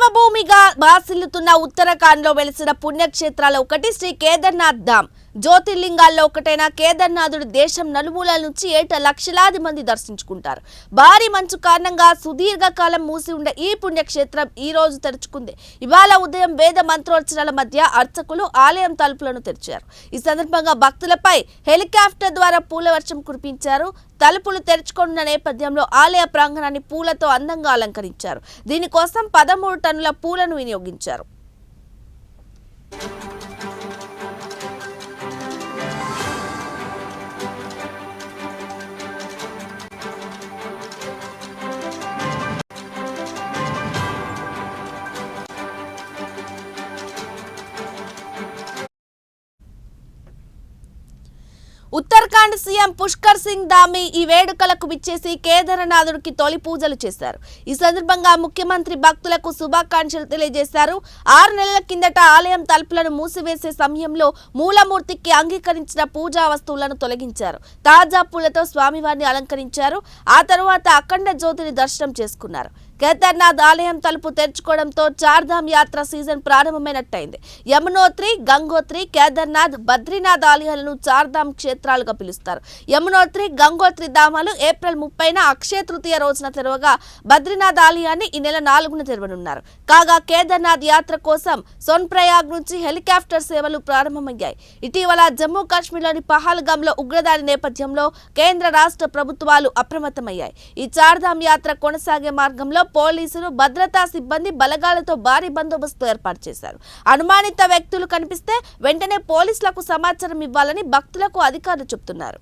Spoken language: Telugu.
శివభూమిగా బాసిల్లుతున్న ఉత్తరాఖండ్లో వెలిసిన పుణ్యక్షేత్రాల ఒకటి శ్రీ కేదార్నాథ్ ధామ్. జ్యోతిర్లింగాల్లో ఒకటైన కేదార్నాథుడు దేశం నలుమూలల నుంచి ఏటా లక్షలాది మంది దర్శించుకుంటారు. భారీ మంచు కారణంగా సుదీర్ఘకాలం మూసి ఉండే ఈ పుణ్యక్షేత్రం ఈ రోజు తెరుచుకుంది. ఇవాళ ఉదయం వేద మంత్రోచ్చరణల మధ్య అర్చకులు ఆలయం తలుపులను తెరిచారు. ఈ సందర్భంగా భక్తులపై హెలికాప్టర్ ద్వారా పూల వర్షం కురిపించారు. తలుపులు తెరుచుకున్న నేపథ్యంలో ఆలయ ప్రాంగణాన్ని పూలతో అందంగా అలంకరించారు. దీనికోసం 13 టన్నుల పూలను వినియోగించారు. ఉత్తరాఖండ్ సీఎం పుష్కర్ సింగ్ ధామీ ఈ వేడుకలకు విచ్చేసి కేదారనాథుడికి తొలి పూజలు చేశారు. ఈ సందర్భంగా ముఖ్యమంత్రి భక్తులకు శుభాకాంక్షలు తెలియజేశారు. 6 నెలల కిందట ఆలయం తలుపులను మూసివేసే సమయంలో మూలమూర్తికి అంగీకరించిన పూజా వస్తువులను తొలగించారు. తాజా పూలతో స్వామివారిని అలంకరించారు. ఆ తరువాత అఖండ జ్యోతిని దర్శనం చేసుకున్నారు. కేదార్నాథ్ ఆలయం తలుపు తెరుచుకోవడంతో చార్ధామ్ యాత్ర సీజన్ ప్రారంభమైనట్టయింది. యమునోత్రి, గంగోత్రి, కేదార్నాథ్, బద్రీనాథ్ ఆలయాలను చార్ధామ్ క్షేత్రాలుగా పిలుస్తారు. యమునోత్రి, గంగోత్రి ధామాలు ఏప్రిల్ 30న అక్షయ తృతీయ రోజున తెరవగా బద్రీనాథ్ ఆలయాన్ని ఈ నెల 4న తెరవనున్నారు. కాగా కేదార్నాథ్ యాత్ర కోసం సోన్ప్రయాగ్ నుంచి హెలికాప్టర్ సేవలు ప్రారంభమయ్యాయి. ఇటీవల జమ్మూ కాశ్మీర్లోని పహల్గామ్లో ఉగ్రదాడి నేపథ్యంలో కేంద్ర రాష్ట్ర ప్రభుత్వాలు అప్రమత్తమయ్యాయి. ఈ చార్ధామ్ యాత్ర కొనసాగే మార్గంలో పోలీసులు, భద్రతా సిబ్బంది బలగాలతో భారీ బందోబస్తు ఏర్పాటు చేశారు. అనుమానిత వ్యక్తులు కనిపిస్తే వెంటనే పోలీసులకు సమాచారం ఇవ్వాలని భక్తులకు అధికారులు చెబుతున్నారు.